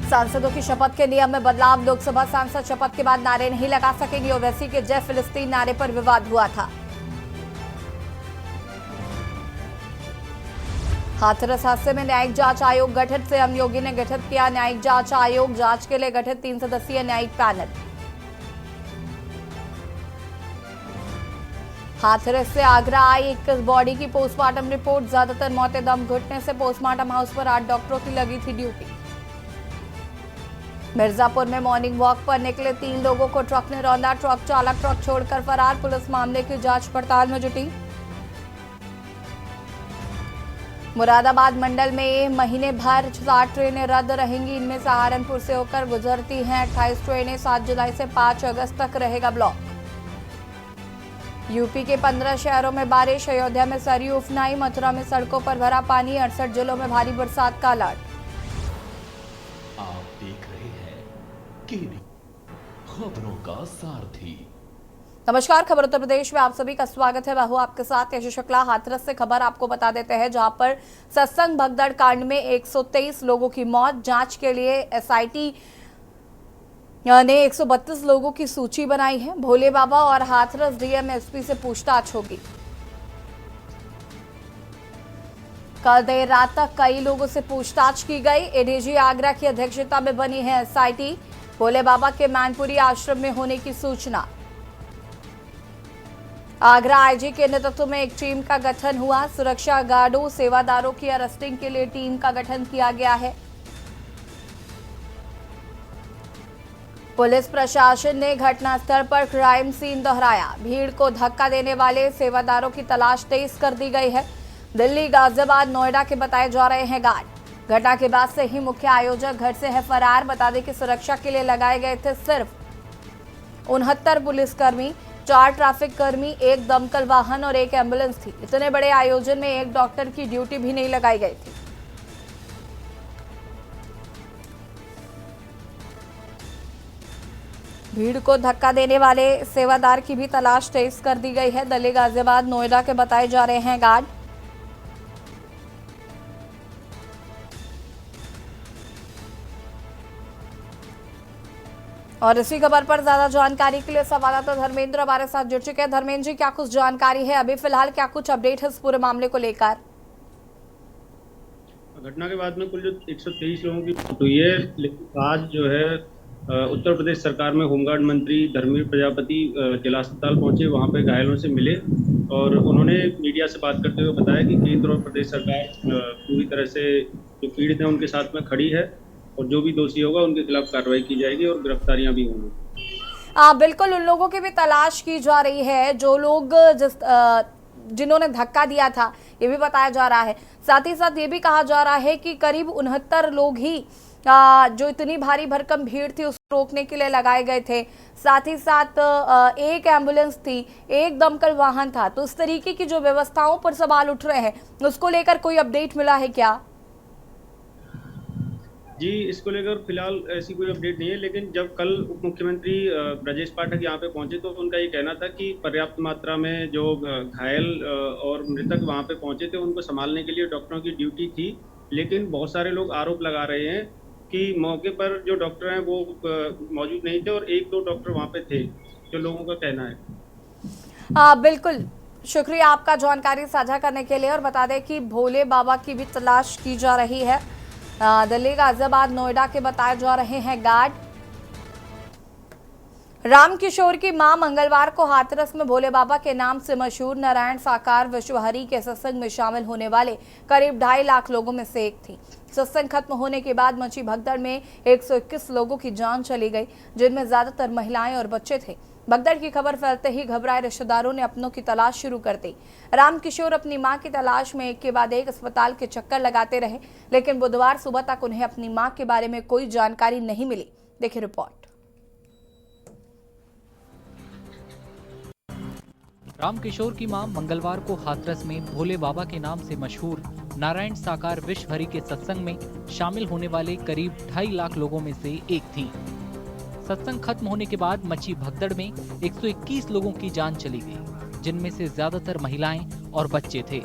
सांसदों की शपथ के नियम में बदलाव। लोकसभा सांसद शपथ के बाद नारे नहीं लगा सकेंगे। ओवैसी के जय फिलिस्तीन नारे पर विवाद हुआ था। हाथरस हादसे में न्यायिक जांच आयोग गठित। सीएम योगी ने गठित किया न्यायिक जांच आयोग। जांच के लिए गठित 3 सदस्यीय न्यायिक पैनल। हाथरस से आगरा आई 21 बॉडी की पोस्टमार्टम रिपोर्ट। ज्यादातर मौतें दम घुटने से। पोस्टमार्टम हाउस पर 8 डॉक्टरों की लगी थी ड्यूटी। मिर्जापुर में मॉर्निंग वॉक पर निकले 3 लोगों को ट्रक ने रौंदा। ट्रक चालक ट्रक छोड़कर फरार। पुलिस मामले की जांच पड़ताल में जुटी। मुरादाबाद मंडल में महीने भर 60 ट्रेनें रद्द रहेंगी। इनमें सहारनपुर से होकर गुजरती हैं 28 ट्रेनें। 7 जुलाई से 5 अगस्त तक रहेगा ब्लॉक। यूपी के 15 शहरों में बारिश। अयोध्या में सरयू उफनाई। मथुरा में सड़कों पर भरा पानी। 68 जिलों में भारी बरसात का अलर्ट। आप देख रहे हैं केडी खबरों का सारथी। नमस्कार, खबर उत्तर प्रदेश में आप सभी का स्वागत है। मैं हूं आपके साथ यश शुक्ला। हाथरस से खबर आपको बता देते हैं, जहां पर सत्संग भगदड़ कांड में 123 लोगों की मौत। जांच के लिए एसआईटी ने 132 लोगों की सूची बनाई है। भोले बाबा और हाथरस डीएम एसपी से पूछताछ होगी। कल देर रात तक कई लोगों से पूछताछ की गई। एडीजी आगरा की अध्यक्षता में बनी है एसआईटी। भोले बाबा के मैनपुरी आश्रम में होने की सूचना। आगरा आईजी के नेतृत्व में एक टीम का गठन हुआ। सुरक्षा गार्डों सेवादारों की अरेस्टिंग के लिए टीम का गठन किया गया है। पुलिस प्रशासन ने घटनास्थल पर क्राइम सीन दोहराया। भीड़ को धक्का देने वाले सेवादारों की तलाश तेज कर दी गई है। दिल्ली, गाजियाबाद, नोएडा के बताए जा रहे हैं गार्ड। घटना के बाद से ही मुख्य आयोजक घर से है फरार। बता दें कि सुरक्षा के लिए लगाए गए थे सिर्फ 69 पुलिसकर्मी, 4 ट्रैफिक कर्मी, 1 दमकल वाहन और 1 एम्बुलेंस थी। इतने बड़े आयोजन में 1 डॉक्टर की ड्यूटी भी नहीं लगाई गई थी। भीड़ को धक्का देने वाले सेवादार की भी तलाश तेज कर दी गई है। दिल्ली, गाजियाबाद, नोएडा के बताए जा रहे हैं गार्ड। और इसी खबर पर ज्यादा जानकारी के लिए संवाददाता धर्मेंद्र हमारे साथ जुड़ चुके हैं। धर्मेंद्र जी, क्या कुछ जानकारी है अभी फिलहाल, क्या कुछ अपडेट है इस पूरे मामले को लेकर? घटना के बाद में कुल जो 123 लोगों की मौत हुई है, लेकिन आज जो है उत्तर प्रदेश सरकार में होमगार्ड मंत्री धर्मेंद्र प्रजापति जिला अस्पताल पहुंचे। वहां पे घायलों से मिले और उन्होंने मीडिया से बात करते हुए बताया कि केंद्र और प्रदेश सरकार पूरी तरह से जो पीड़ित हैं उनके साथ में खड़ी है और जो भी दोषी होगा उनके खिलाफ कार्रवाई की जाएगी और गिरफ्तारियां भी होंगी। बिल्कुल, उन लोगों की भी तलाश की जा रही है जो लोग जिन्होंने धक्का दिया था, ये भी बताया जा रहा है। साथ ही साथ ये भी कहा जा रहा है कि करीब 69 लोग ही जो इतनी भारी भरकम भीड़ थी उसको रोकने के लिए लगाए गए थे। साथ ही साथ 1 एम्बुलेंस थी, 1 दमकल वाहन था। तो इस तरीके की जो व्यवस्थाओं पर सवाल उठ रहे हैं, उसको लेकर कोई अपडेट मिला है क्या? जी, इसको लेकर फिलहाल ऐसी कोई अपडेट नहीं है, लेकिन जब कल उप मुख्यमंत्री ब्रजेश पाठक यहाँ पे पहुंचे तो उनका ये कहना था कि पर्याप्त मात्रा में जो घायल और मृतक वहाँ पे पहुंचे थे उनको संभालने के लिए डॉक्टरों की ड्यूटी थी। लेकिन बहुत सारे लोग आरोप लगा रहे हैं कि मौके पर जो डॉक्टर हैं वो मौजूद नहीं थे और 1-2 डॉक्टर वहाँ पे थे, जो लोगों का कहना है। बिल्कुल, शुक्रिया आपका जानकारी साझा करने के लिए। और बता दें कि भोले बाबा की भी तलाश की जा रही है। दिल्ली, गाजियाबाद, नोएडा के बताए जा रहे हैं गार्ड। रामकिशोर की मां मंगलवार को हाथरस में भोले बाबा के नाम से मशहूर नारायण साकार विश्वहरि के सत्संग में शामिल होने वाले करीब 2.5 लाख लोगों में से एक थी। सत्संग खत्म होने के बाद मची भगदड़ में 121 लोगों की जान चली गई, जिनमें ज्यादातर महिलाएं और बच्चे थे। भगदड़ की खबर फैलते ही घबराए रिश्तेदारों ने अपनों की तलाश शुरू कर दी। रामकिशोर अपनी मां की तलाश में एक के बाद एक अस्पताल के चक्कर लगाते रहे, लेकिन बुधवार सुबह तक उन्हें अपनी मां के बारे में कोई जानकारी नहीं मिली। देखिए रिपोर्ट। रामकिशोर की मां मंगलवार को हाथरस में भोले बाबा के नाम से मशहूर नारायण साकार विश्वहरि के सत्संग में शामिल होने वाले करीब 2.5 लाख लोगों में से एक थीं। सत्संग खत्म होने के बाद मची भगदड़ में 121 लोगों की जान चली गई, जिनमें से ज्यादातर महिलाएं और बच्चे थे।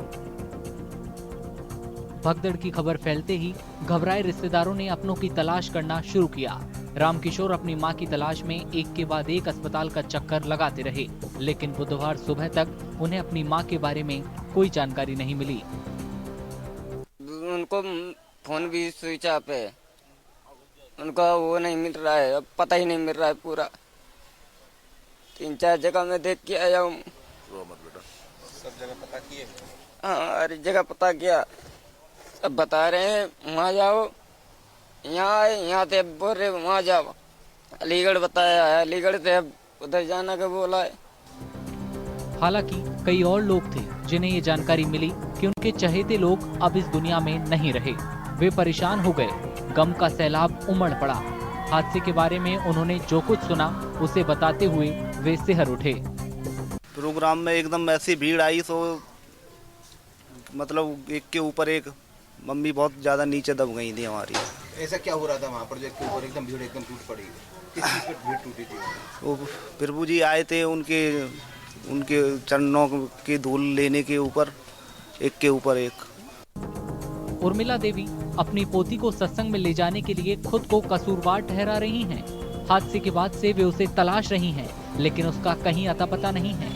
भगदड़ की खबर फैलते ही घबराए रिश्तेदारों ने अपनों की तलाश करना शुरू किया। रामकिशोर अपनी मां की तलाश में एक के बाद एक अस्पताल का चक्कर लगाते रहे, लेकिन बुधवार सुबह तक उन्हें अपनी मां के बारे में कोई जानकारी नहीं मिली। उनको फोन भी स्विच ऑफ है, उनका वो नहीं मिल रहा है, अब पता ही नहीं मिल रहा है पूरा। 3-4 जगह मैं देख के आया हूँ। सब जगह पता किए? हाँ, हर जगह पता किया। अब बता रहे हैं वहाँ जाओ, यहाँ आए, यहाँ से बोल रहे वहाँ जाओ। अलीगढ़ बताया है, अलीगढ़ से अब उधर जाना का बोला है। हालांकि कई और लोग थे जिन्हें ये जानकारी मिली कि उनके चहेते लोग अब इस दुनिया में नहीं रहे। वे परेशान हो गए, गम का सैलाब उमड़ पड़ा। हादसे के बारे में उन्होंने जो कुछ सुना उसे बताते हुए वे सिहर उठे। प्रोग्राम में एकदम ऐसी भीड़ आई तो मतलब एक के ऊपर एक, मम्मी बहुत ज़्यादा नीचे दब गई थी हमारी। ऐसा क्या हो रहा था वहाँ पर जो इसके ऊपर एकदम भीड़ एकदम टूट पड़ी? किस चीज़ पर भीड़ टूटी थी? वो प्रभु जी आए थे, उनके चरणों की धूल लेने के ऊपर एक के ऊपर एक। उर्मिला देवी अपनी पोती को सत्संग में ले जाने के लिए खुद को कसूरवार ठहरा रही हैं। हादसे के बाद से वे उसे तलाश रही हैं, लेकिन उसका कहीं अता पता नहीं है।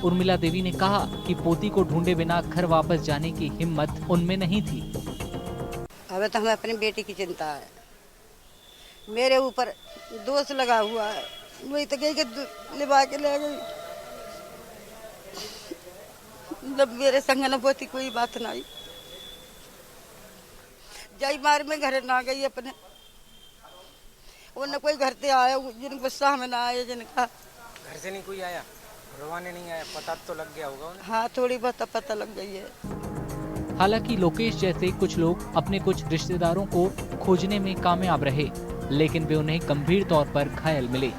उर्मिला देवी ने कहा कि पोती को ढूंढे बिना घर वापस जाने की हिम्मत उनमें नहीं थी। हमें तो हमें अपनी बेटी की चिंता है, मेरे ऊपर दोष लगा हुआ है। वही तो गई के लिवा के ले गई, जब मेरे संग न होती कोई बात नहीं। जाई मार में घर ना गई अपने, उन कोई घर से आया जिन गुस्सा में ना आया, जिनका घर से नहीं कोई आया, भरवाने नहीं आया, पता तो लग गया होगा उन्हें। हाँ, थोड़ी बहुत पता लग गई है। हालांकि लोकेश जैसे कुछ लोग अपने कुछ रिश्तेदारों को खोजने में कामयाब रहे, लेकिन वे उन्हें गंभीर तौर पर घायल मिले।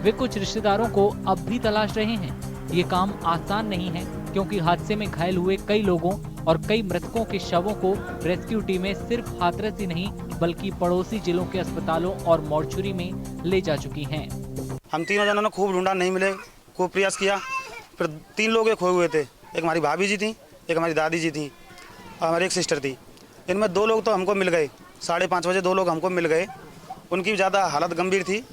वे कुछ रिश्तेदारों को अब भी तलाश रहे हैं। ये काम आसान नहीं है, क्योंकि हादसे में घायल हुए कई लोगों और कई मृतकों के शवों को रेस्क्यू टीमें सिर्फ हाथरस ही नहीं बल्कि पड़ोसी जिलों के अस्पतालों और मॉर्चुरी में ले जा चुकी हैं। हम तीनों जनों ने खूब ढूंढा, नहीं मिले, खूब प्रयास किया। फिर 3 लोग खोए हुए थे, एक हमारी भाभी जी थी, एक हमारी दादी जी थी, और हमारी एक सिस्टर थी। इनमें 2 लोग तो हमको मिल गए, 5:30 बजे 2 लोग हमको मिल गए। उनकी ज़्यादा हालत गंभीर थी।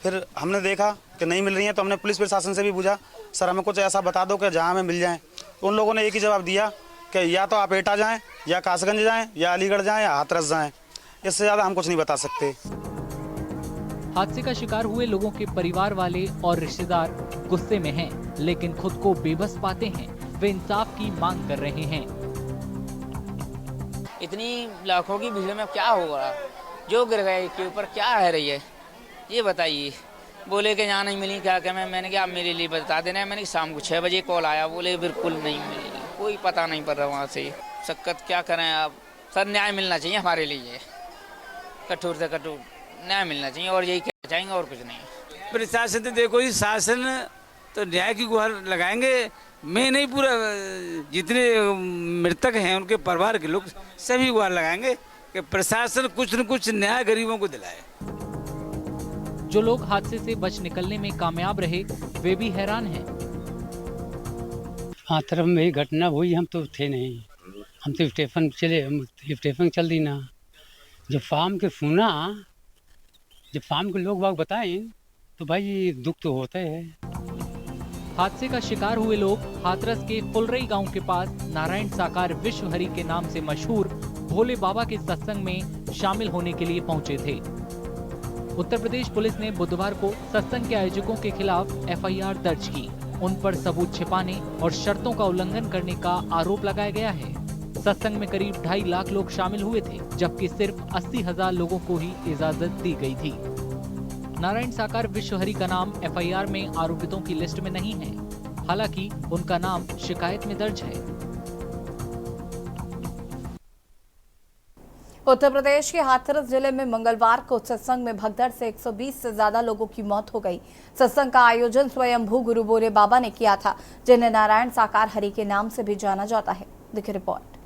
फिर हमने देखा कि नहीं मिल रही हैं, तो हमने पुलिस प्रशासन से भी पूछा, सर हमें कुछ ऐसा बता दो कि जहाँ हमें मिल जाएं। उन लोगों ने एक ही जवाब दिया कि या तो आप एटा जाएं, या कासगंज जाएं, या अलीगढ़ जाएं, या हाथरस जाएं। इससे ज़्यादा हम कुछ नहीं बता सकते। हादसे का शिकार हुए लोगों के परिवार वाले और रिश्तेदार गुस्से में हैं, लेकिन खुद को बेबस पाते हैं। वे इंसाफ की मांग कर रहे हैं। इतनी लाखों की भीड़ में क्या होगा? जो गिर गए के ऊपर क्या रह रही है ये बताइए। बोले कि यहाँ नहीं मिली, क्या क्या मैंने कहा आप मेरे लिए बता देना। मैंने शाम को 6 बजे कॉल आया, बोले बिल्कुल नहीं मिली, कोई पता नहीं पड़ रहा वहाँ से। शक्कत क्या करें आप? सर न्याय मिलना चाहिए हमारे लिए, कठोर से कठोर न्याय मिलना चाहिए, और यही कहना चाहेंगे और कुछ नहीं। प्रशासन तो देखो, इस शासन तो न्याय की गुहार लगाएंगे। मैं नहीं, पूरा जितने मृतक हैं उनके परिवार के लोग सभी गुहार लगाएंगे कि प्रशासन कुछ न कुछ न्याय गरीबों को दिलाए। जो लोग हादसे से बच निकलने में कामयाब रहे वे भी हैरान हैं। तरफ में ही घटना हुई, हम तो थे नहीं, हम तो स्टेशन चल दी ना। जब फार्म के सुना, जब फार्म के लोग बाग बताएं तो भाई दुख तो होता है। हादसे का शिकार हुए लोग हाथरस के फुलरई गांव के पास नारायण साकार विश्व हरि के नाम से मशहूर भोले बाबा के सत्संग में शामिल होने के लिए पहुंचे थे। उत्तर प्रदेश पुलिस ने बुधवार को सत्संग के आयोजकों के खिलाफ FIR दर्ज की। उन पर सबूत छिपाने और शर्तों का उल्लंघन करने का आरोप लगाया गया है। सत्संग में करीब 2.5 लाख लोग शामिल हुए थे, जबकि सिर्फ 80,000 लोगों को ही इजाजत दी गई थी। नारायण साकार विश्व हरि का नाम FIR में आरोपितों की लिस्ट में नहीं है, हालांकि उनका नाम शिकायत में दर्ज है। उत्तर प्रदेश के हाथरस जिले में मंगलवार को सत्संग में भगदड़ से 120 से ज्यादा लोगों की मौत हो गई। सत्संग का आयोजन स्वयंभू गुरु भोले बाबा ने किया था, जिन्हें नारायण साकार हरि के नाम से भी जाना जाता है। देखिए रिपोर्ट।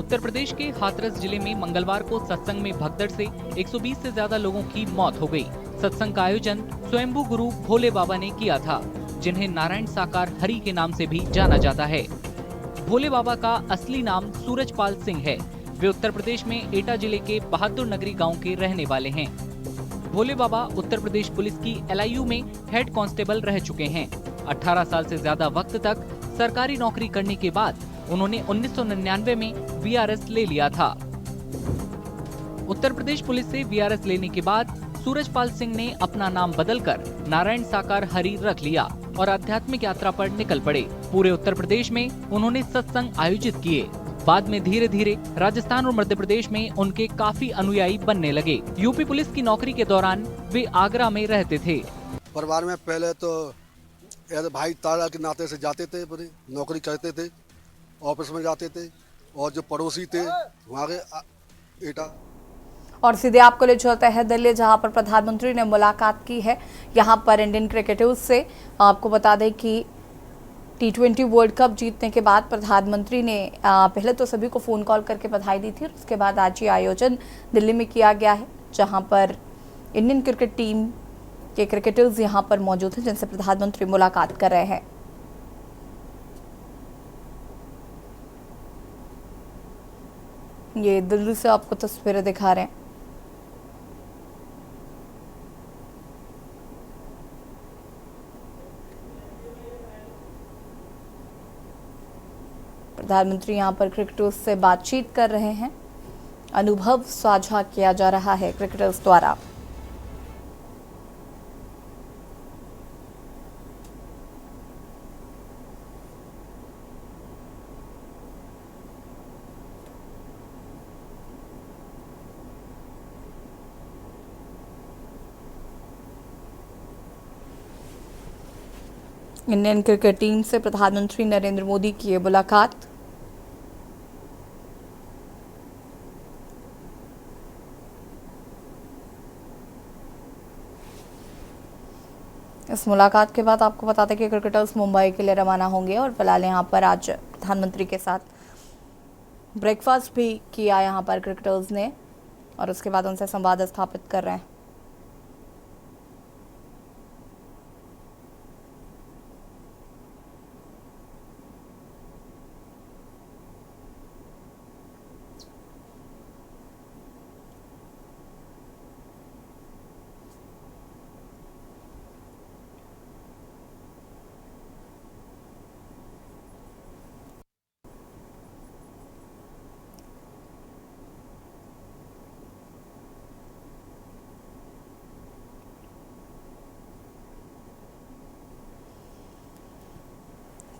उत्तर प्रदेश के हाथरस जिले में मंगलवार को सत्संग में भगदड़ से 120 से ज्यादा लोगों की मौत हो गई। सत्संग का आयोजन स्वयंभू गुरु भोले बाबा ने किया था, जिन्हें नारायण साकार हरि के नाम से भी जाना जाता है। भोले बाबा का असली नाम सूरजपाल सिंह है। वे उत्तर प्रदेश में एटा जिले के बहादुर नगरी गाँव के रहने वाले हैं। भोले बाबा उत्तर प्रदेश पुलिस की LIU में हेड कांस्टेबल रह चुके हैं। 18 साल से ज्यादा वक्त तक सरकारी नौकरी करने के बाद उन्होंने 1999 में VRS ले लिया था। उत्तर प्रदेश पुलिस से VRS लेने के बाद सूरजपाल सिंह ने अपना नाम बदलकर नारायण साकार हरि रख लिया और आध्यात्मिक यात्रा पर निकल पड़े। पूरे उत्तर प्रदेश में उन्होंने सत्संग आयोजित किए। बाद में धीरे धीरे राजस्थान और मध्य प्रदेश में उनके काफी अनुयायी बनने लगे। यूपी पुलिस की नौकरी के दौरान वे आगरा में रहते थे। परिवार में पहले तो भाई तारा के नाते से जाते थे, नौकरी करते थे, ऑफिस में जाते थे, और जो पड़ोसी थे वहाँ के एटा। और सीधे आपको ले चलते हैं दिल्ली, जहां पर प्रधानमंत्री ने मुलाकात की है यहां पर इंडियन क्रिकेटर्स से। आपको बता दें कि T20 वर्ल्ड कप जीतने के बाद प्रधानमंत्री ने पहले तो सभी को फ़ोन कॉल करके बधाई दी थी और उसके बाद आज ये आयोजन दिल्ली में किया गया है, जहां पर इंडियन क्रिकेट टीम के क्रिकेटर्स यहां पर मौजूद हैं, जिनसे प्रधानमंत्री मुलाकात कर रहे हैं। ये दिल्ली से आपको तस्वीरें दिखा रहे हैं। प्रधानमंत्री यहां पर क्रिकेटर्स से बातचीत कर रहे हैं। अनुभव साझा किया जा रहा है क्रिकेटर्स द्वारा। इंडियन क्रिकेट टीम से प्रधानमंत्री नरेंद्र मोदी की ये मुलाकात। इस मुलाकात के बाद आपको बता दें कि क्रिकेटर्स मुंबई के लिए रवाना होंगे और फिलहाल यहां पर आज प्रधानमंत्री के साथ ब्रेकफास्ट भी किया यहां पर क्रिकेटर्स ने और उसके बाद उनसे संवाद स्थापित कर रहे हैं।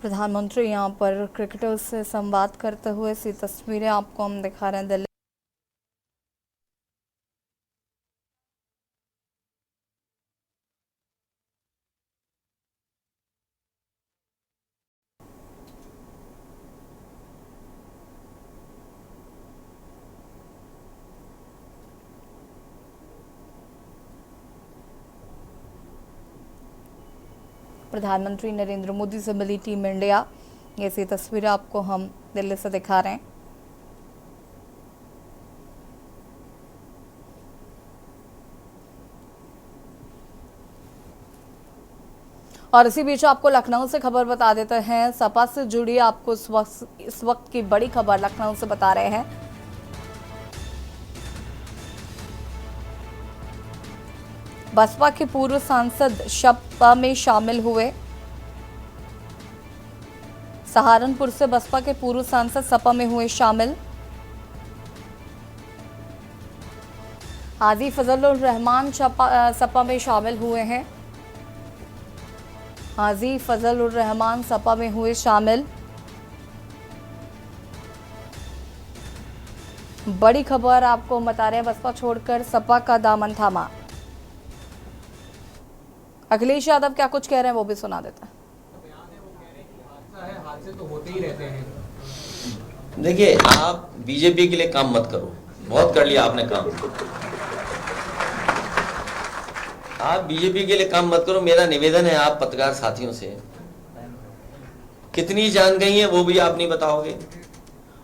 प्रधानमंत्री यहां पर क्रिकेटर्स से संवाद करते हुए ऐसी तस्वीरें आपको हम दिखा रहे हैं दिल्ली। प्रधानमंत्री नरेंद्र मोदी से मिली टीम इंडिया, ऐसी तस्वीरें आपको हम दिल्ली से दिखा रहे हैं। और इसी बीच आपको लखनऊ से खबर बता देते हैं। सपा से जुड़ी आपको इस वक्त की बड़ी खबर लखनऊ से बता रहे हैं। बसपा के पूर्व सांसद सपा में शामिल हुए। सहारनपुर से बसपा के पूर्व सांसद सपा में हुए शामिल। हाजी फजलुर रहमान सपा में शामिल हुए हैं। हाजी फजलुर रहमान सपा में हुए शामिल। बड़ी खबर आपको बता रहे हैं, बसपा छोड़कर सपा का दामन थामा। अखिलेश यादव क्या कुछ कह रहे हैं वो भी सुना देता है। हादसे तो होते ही रहते हैं। देखिए, आप बीजेपी के लिए काम मत करो, बहुत कर लिया आपने काम। आप बीजेपी के लिए काम मत करो। मेरा निवेदन है आप पत्रकार साथियों से, कितनी जान गई है वो भी आप नहीं बताओगे,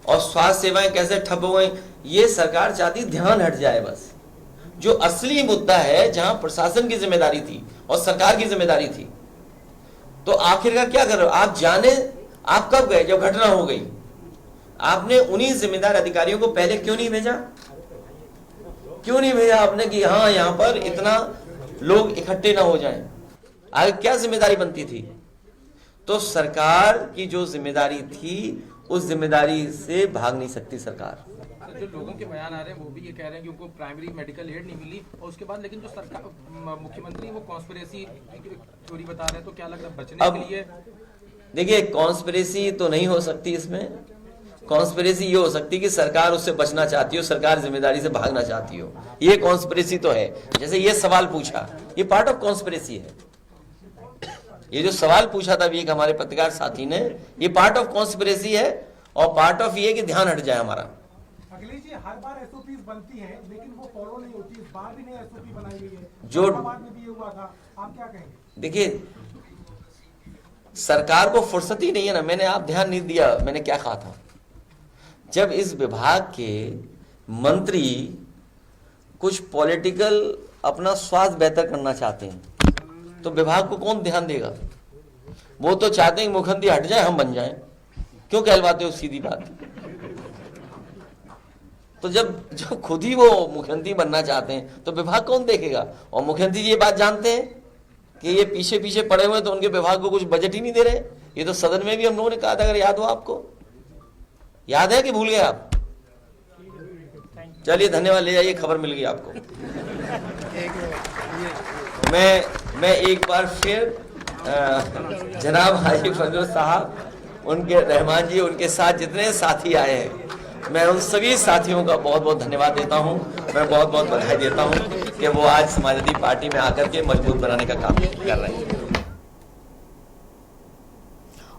और स्वास्थ्य सेवाएं कैसे ठप हो गई, ये सरकार चाहती ध्यान हट जाए। बस जो असली मुद्दा है, जहां प्रशासन की जिम्मेदारी थी और सरकार की जिम्मेदारी थी, तो आखिरकार क्या कर रहे हो आप? जाने आप कब गए? जब घटना हो गई। आपने उन्हीं जिम्मेदार अधिकारियों को पहले क्यों नहीं भेजा? क्यों नहीं भेजा आपने कि हाँ यहां पर इतना लोग इकट्ठे ना हो जाएं? आगे क्या जिम्मेदारी बनती थी? तो सरकार की जो जिम्मेदारी थी, उस जिम्मेदारी से भाग नहीं सकती सरकार। जो लोगों के बयान आ रहे हैं वो भी ये कह रहे हैं कि उनको प्राइमरी मेडिकल एड नहीं मिली, और उसके बाद लेकिन जो सरकार मुख्यमंत्री वो कॉन्स्पिरेसी थ्योरी बता रहे हैं, तो क्या लग रहा है बचने के लिए? देखिए, कॉन्स्पिरेसी तो नहीं हो सकती इसमें। कॉन्स्पिरेसी ये हो सकती कि सरकार उससे बचना चाहती हो, सरकार जिम्मेदारी से भागना चाहती हो, ये कॉन्स्पिरेसी तो है। जैसे ये सवाल पूछा, ये पार्ट ऑफ कॉन्स्पिरेसी है। ये जो सवाल पूछा था एक हमारे पत्रकार साथी ने, ये पार्ट ऑफ कॉन्स्पिरेसी है और पार्ट ऑफ ये कि ध्यान हट जाए हमारा। अखिलेश जी, हर बार एसओपी बनती है लेकिन वो फॉलो नहीं होती, इस बार भी नई एसओपी बनाई गई है, जो बाद में भी ये हुआ था, आप क्या कहेंगे? देखिए, सरकार को फुर्सत ही नहीं है ना। मैंने आप ध्यान नहीं दिया मैंने क्या कहा था। जब इस विभाग के मंत्री कुछ पॉलिटिकल अपना स्वास्थ्य बेहतर करना चाहते हैं, तो विभाग को कौन ध्यान देगा? वो तो चाहते हैं मुख्यमंत्री हट जाए, हम बन जाएं। क्यों कहलवाते हो? सीधी बात। तो जब खुद ही वो मुख्यमंत्री बनना चाहते हैं, तो विभाग कौन देखेगा? और मुख्यमंत्री जी ये बात जानते हैं कि ये पीछे पीछे पड़े हुए, तो उनके विभाग को कुछ बजट ही नहीं दे रहे। ये तो सदन में भी हम लोगों ने कहा था, अगर याद हो आपको। याद है कि भूल गए आप? चलिए धन्यवाद, ले जाइए, खबर मिल गई आपको। मैं एक बार फिर जनाब हाजी फजल साहब, उनके रहमान जी, उनके साथ जितने साथी आए हैं, मैं उन सभी साथियों का बहुत बहुत धन्यवाद देता हूं। मैं बहुत बहुत बधाई देता हूं कि वो आज समाजवादी पार्टी में आकर के मजबूत बनाने का काम कर रहे हैं।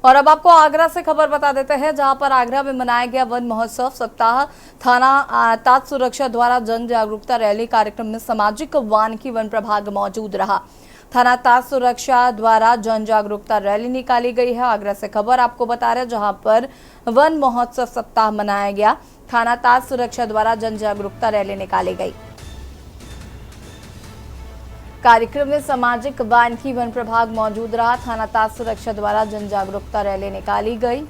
और अब आपको आगरा से खबर बता देते हैं, जहां पर आगरा में मनाया गया वन महोत्सव सप्ताह। थाना तात सुरक्षा द्वारा जन जागरूकता रैली कार्यक्रम में सामाजिक वानिकी वन प्रभाग मौजूद रहा। थाना तात सुरक्षा द्वारा जन जागरूकता रैली निकाली गई है। आगरा से खबर आपको बता रहे हैं, जहां पर वन महोत्सव सप्ताह मनाया गया। थाना तात सुरक्षा द्वारा जन जागरूकता रैली निकाली गई। कार्यक्रम में सामाजिक वानिकी वन प्रभाग मौजूद रहा। थाना तात सुरक्षा द्वारा जन जागरूकता रैली निकाली गई।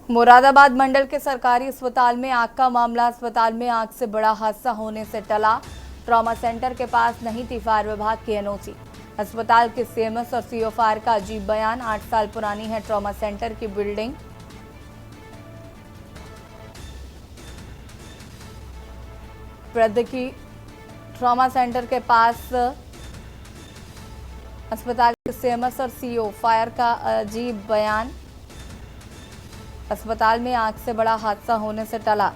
मुरादाबाद मंडल के सरकारी अस्पताल में आग का मामला। अस्पताल में आग से बड़ा हादसा होने से टला। ट्रॉमा सेंटर के पास नहीं थी फायर विभाग की एनओसी। अस्पताल के सीएमएस और सीओ फायर का अजीब बयान। 8 साल पुरानी है ट्रॉमा सेंटर की बिल्डिंग। प्रद्योगी ट्रॉमा सेंटर के पास अस्पताल के सीएमएस और सीओ फायर का अजीब बयान। अस्पताल में आग से बड़ा हादसा होने से टला।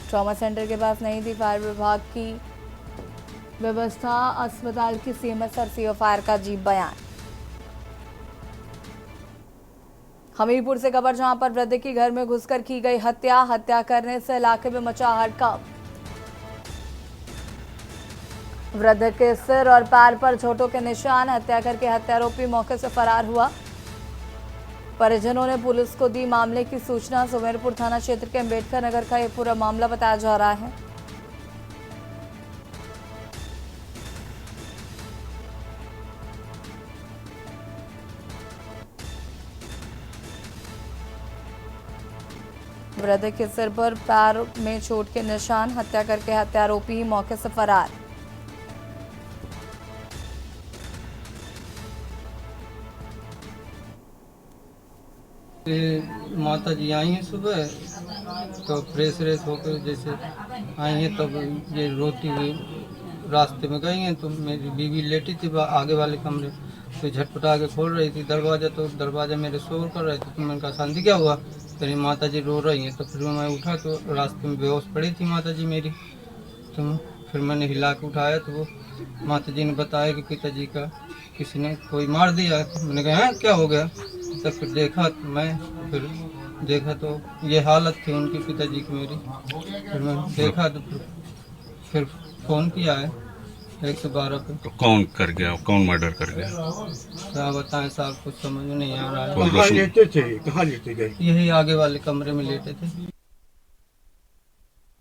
ट्रॉमा सेंटर के पास नहीं थी फायर विभाग की व्यवस्था। अस्पताल की सीएमएस और सीओ फायर का अजीब बयान। हमीरपुर से खबर, जहां पर वृद्ध की घर में घुसकर की गई हत्या। हत्या करने से इलाके में मचा हड़कंप। वृद्ध के सिर और पैर पर चोटों के निशान। हत्या करके हत्यारोपी मौके से फरार हुआ। परिजनों ने पुलिस को दी मामले की सूचना। सुमेरपुर थाना क्षेत्र के अम्बेडकर नगर का यह पूरा मामला बताया जा रहा है। वृद्ध के सिर पर पैर में चोट के निशान। हत्या करके हत्यारोपी मौके से फरार। माता जी आई हैं सुबह, तो फ्रेश व्रेश होकर जैसे आई हैं, तब ये रोती हुई रास्ते में गई हैं। तो मेरी बीवी लेटी थी आगे वाले कमरे, तो झटपटा के खोल रही थी दरवाज़ा, तो दरवाज़ा मेरे शोर कर रहे थे। तो मैंने कहा शांति क्या हुआ? मेरी माता जी रो रही हैं। तो फिर मैं उठा तो रास्ते में बेहोश पड़ी थी माता जी मेरी। तो फिर मैंने हिला के उठाया तो वो माता जी ने बताया कि पिताजी का किसी ने कोई मार दिया। मैंने कहा हाँ क्या हो गया? तो फिर देखा तो ये हालत थी उनकी पिताजी की मेरी। फिर मैं देखा तो फिर फ़ोन किया है 112 पे। तो कौन कर गया, कौन मर्डर कर गया? क्या बताएं साहब, कुछ समझ में नहीं आ रहा है। कहाँ लेटे थे? कहाँ लेटे गए? यही आगे वाले कमरे में लेटे थे।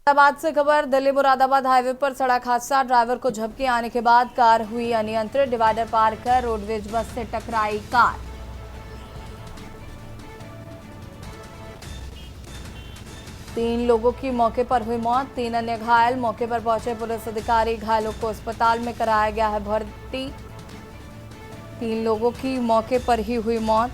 मुरादाबाद से खबर। दिल्ली मुरादाबाद हाईवे पर सड़क हादसा। ड्राइवर को झपकी आने के बाद कार हुई अनियंत्रित। डिवाइडर पार कर रोडवेज बस से टकराई कार। तीन लोगों की मौके पर हुई मौत, 3 अन्य घायल। मौके पर पहुंचे पुलिस अधिकारी, घायलों को अस्पताल में कराया गया है भर्ती। 3 लोगों की मौके पर ही हुई मौत।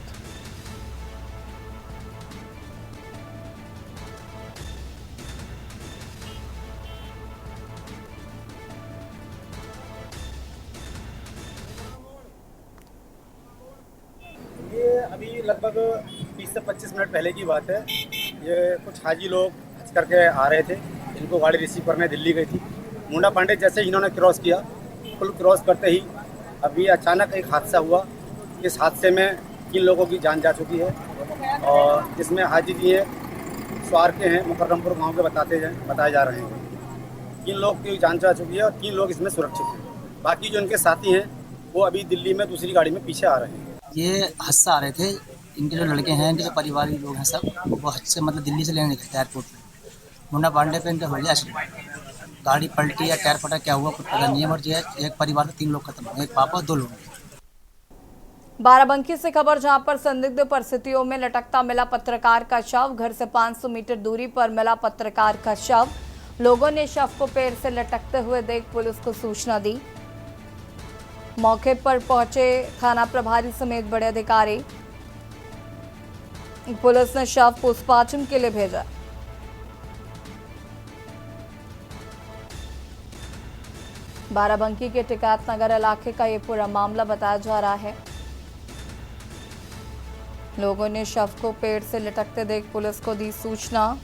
ये अभी लगभग 20 से 25 मिनट पहले की बात है। ये कुछ हाजी लोग हज करके आ रहे थे, इनको गाड़ी रिसीव करने दिल्ली गई थी। मुंडा पांडे जैसे इन्होंने क्रॉस किया, पुल क्रॉस करते ही अभी अचानक एक हादसा हुआ। इस हादसे में 3 लोगों की जान जा चुकी है और जिसमें हाजी जी हैं, स्वार के हैं, मुकर्रमपुर गाँव के बताए जा रहे हैं। 3 लोग की जान जा चुकी है और 3 लोग इसमें सुरक्षित हैं। बाकी जो इनके साथी हैं वो अभी दिल्ली में दूसरी गाड़ी में पीछे आ रहे हैं। ये हज से आ रहे थे, इनके जो लड़के हैं, इनके जो परिवार के लोग हैं सब, वो हज से मतलब दिल्ली से लेने निकले थे एयरपोर्ट में। मुंडा पांडे पे इनका हो गया एक्सीडेंट। गाड़ी पलटी या टायर फटा क्या हुआ कुछ पता नहीं है, और जो है एक परिवार में 3 लोग खत्म हुए, एक पापा 2 लोग। बाराबंकी से खबर, जहां पर संदिग्ध परिस्थितियों में लटकता मिला पत्रकार का शव। घर से 500 मीटर दूरी पर मिला पत्रकार का शव। लोगों ने शव को पेड़ से लटकते हुए देख पुलिस को सूचना दी। मौके पर पहुंचे थाना प्रभारी समेत बड़े अधिकारी। पुलिस ने शव पोस्टमार्टम के लिए भेजा। बाराबंकी के टिकैत नगर इलाके का ये पूरा मामला बताया जा रहा है। लोगों ने शव को पेड़ से लटकते देख पुलिस को दी सूचना।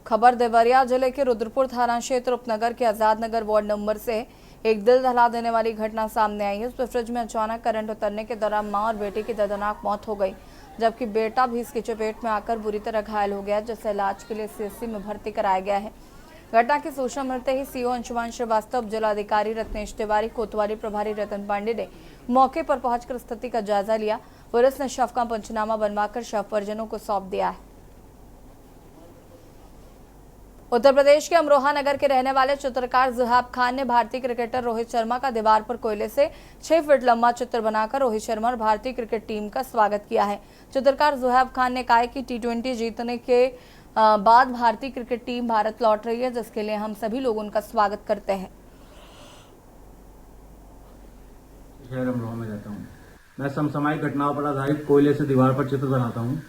खबर देवरिया जिले के रुद्रपुर थाना क्षेत्र उपनगर के आजाद नगर वार्ड नंबर से एक दिल दहला देने वाली घटना सामने आई है। उसमें फ्रिज में अचानक करंट उतरने के दौरान मां और बेटे की दर्दनाक मौत हो गई, जबकि बेटा भी इसकी चपेट में आकर बुरी तरह घायल हो गया, जिसे इलाज के लिए सीएससी में भर्ती कराया गया है। घटना की सूचना मिलते ही सीओ अंशुमान श्रीवास्तव, जिलाधिकारी रत्नेश तिवारी, कोतवाली प्रभारी रतन पांडे ने मौके पर पहुंचकर स्थिति का जायजा लिया। पुलिस ने शव का पंचनामा बनवाकर शव परिजनों को सौंप दिया है। उत्तर प्रदेश के अमरोहा नगर के रहने वाले चित्रकार जुहैब खान ने भारतीय क्रिकेटर रोहित शर्मा का दीवार पर कोयले से 6 फीट लंबा चित्र बनाकर रोहित शर्मा और भारतीय क्रिकेट टीम का स्वागत किया है। चित्रकार जुहैब खान ने कहा कि T20 जीतने के बाद भारतीय क्रिकेट टीम भारत लौट रही है, जिसके लिए हम सभी लोग उनका स्वागत करते हैं। शहर अमरोहा में रहता हूँ। मैं समसामयिक घटनाओं पर आधारित कोयले से दीवार पर चित्र बनाता हूँ।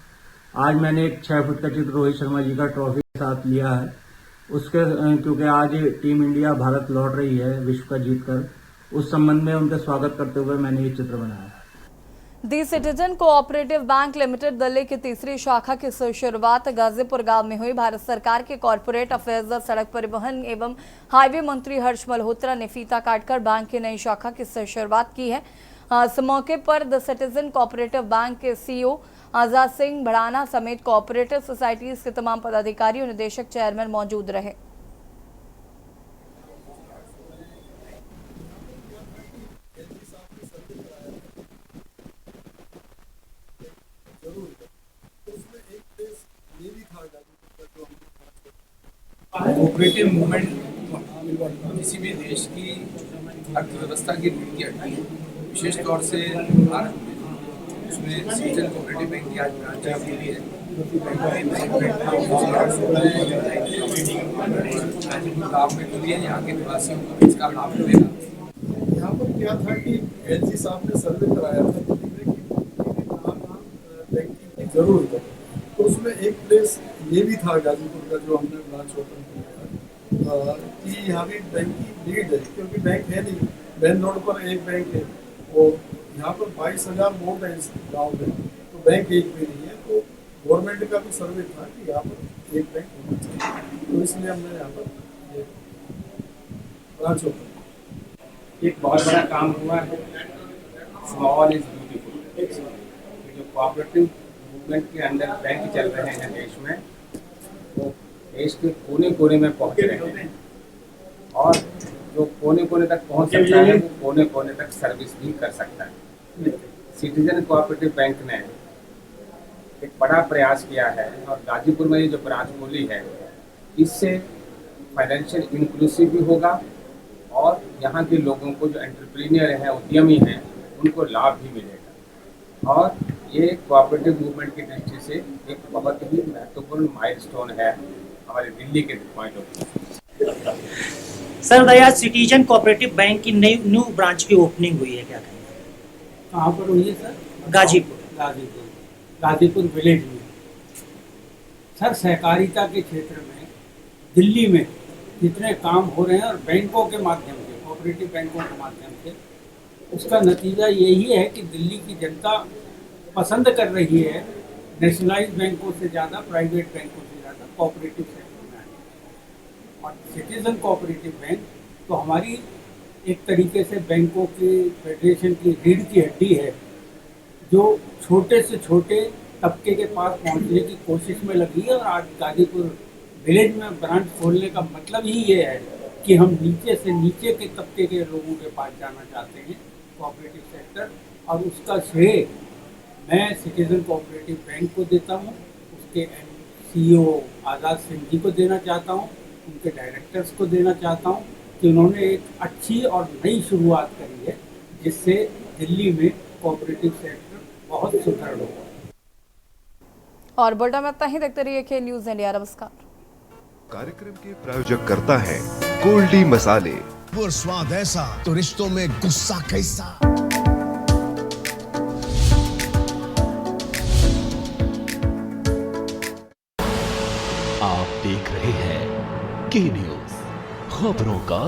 आज मैंने एक 6 फुट का चित्र रोहित शर्मा जी का ट्रॉफी के साथ लिया है, उसके क्योंकि आज टीम इंडिया भारत लौट रही है विश्व का जीतकर, उस संबंध में उनका स्वागत करते हुए मैंने ये चित्र बनाया। The citizen cooperative bank limited Delhi की तीसरी शाखा की शुरुआत गाजीपुर गांव में हुई। भारत सरकार के कॉर्पोरेट अफेयर्स, सड़क परिवहन एवं हाईवे मंत्री हर्ष मल्होत्रा ने फीता काटकर बैंक की नई शाखा की शुरुआत की है। इस मौके पर द सिटीजन कोऑपरेटिव बैंक के सीईओ आजाद सिंह भड़ाना समेत कोऑपरेटिव सोसाइटीज के तमाम पदाधिकारी और निदेशक चेयरमैन मौजूद रहे। कोऑपरेटिव मूवमेंट किसी भी देश की अर्थव्यवस्था की रीढ़ की हड्डी है, विशेष तौर से भारत में। उसमें सिटीजन कोऑपरेटिव बैंक की आज ब्रांच आई हुई है। गाँव में खुली है, यहाँ के निवासियों को इसका लाभ मिलेगा। यहाँ पर क्या था कि एलजी साहब ने सर्वे कराया था बैंकिंग की जरूरत है, तो उसमें एक प्लेस ये भी था गाजीपुर का जो हमने ब्रांच ओपन किया कि यहाँ भी बैंक की नीड है, क्योंकि बैंक है नहीं। मेन रोड पर एक बैंक है, वो यहाँ पर 22,000 वोट है इस गाँव में, तो बैंक एक भी नहीं है। तो गवर्नमेंट का भी सर्वे था कि यहाँ पर एक बैंक होना चाहिए, तो इसलिए हमने यहाँ पर ब्रांच ओपन। एक बहुत बड़ा काम हुआ है, स्मॉल इज ब्यूटीफुल। जो कोऑपरेटिव मूवमेंट के अंदर बैंक चल रहे हैं देश में, वो देश के कोने कोने में पहुंच रहे हैं, और जो कोने कोने तक पहुंच सकता है वो कोने कोने तक सर्विस भी कर सकता है। सिटीजन कोऑपरेटिव बैंक ने एक बड़ा प्रयास किया है, और गाजीपुर में ये जो ब्रांच खोली है, इससे फाइनेंशियल इंक्लूसिव भी होगा, और यहाँ के लोगों को जो एंटरप्रेन्योर हैं, उद्यमी हैं, उनको लाभ भी मिलेगा। और ये कोऑपरेटिव मूवमेंट की दृष्टि से एक बहुत ही महत्वपूर्ण माइलस्टोन है हमारे दिल्ली के point of view. Sir Daya citizen cooperative bank की न्यू ब्रांच की ओपनिंग हुई है, क्या कहेंगे? कहाँ पर हुई है सर? गाजीपुर गाजीपुर विलेज में। सर सहकारिता के क्षेत्र में दिल्ली में जितने काम हो रहे हैं, और बैंकों के माध्यम से, कोऑपरेटिव बैंकों के माध्यम से, उसका नतीजा यही है कि दिल्ली की जनता पसंद कर रही है नेशनलाइज्ड बैंकों से ज़्यादा, प्राइवेट बैंकों से ज़्यादा कोऑपरेटिव सेक्टर में आने। और सिटीजन कोऑपरेटिव बैंक तो हमारी एक तरीके से बैंकों के फेडरेशन की रीढ़ की हड्डी है, जो छोटे से छोटे तबके के पास पहुंचने की कोशिश में लगी है। और आज गाजीपुर विलेज में ब्रांच खोलने का मतलब ही ये है कि हम नीचे से नीचे के तबके के लोगों के पास जाना चाहते हैं, कोऑपरेटिव सेक्टर। और उसका श्रेय मैं सिटीजन कोऑपरेटिव बैंक को देता हूँ, उसके CEO आज़ाद सिंह जी को देना चाहता हूँ, उनके डायरेक्टर्स को देना चाहता हूँ कि उन्होंने एक अच्छी और नई शुरुआत करी है, जिससे दिल्ली में कोऑपरेटिव सेक्टर बहुत सुदृढ़ होगा। और बुलेटिन में इतना ही। देखते रहिए के न्यूज़ इंडिया। नमस्कार। कार्यक्रम के प्रायोजक करता है गोल्डी मसाले। वो स्वाद ऐसा तो रिश्तों में गुस्सा कैसा। आप देख रहे हैं के न्यूज़, खबरों का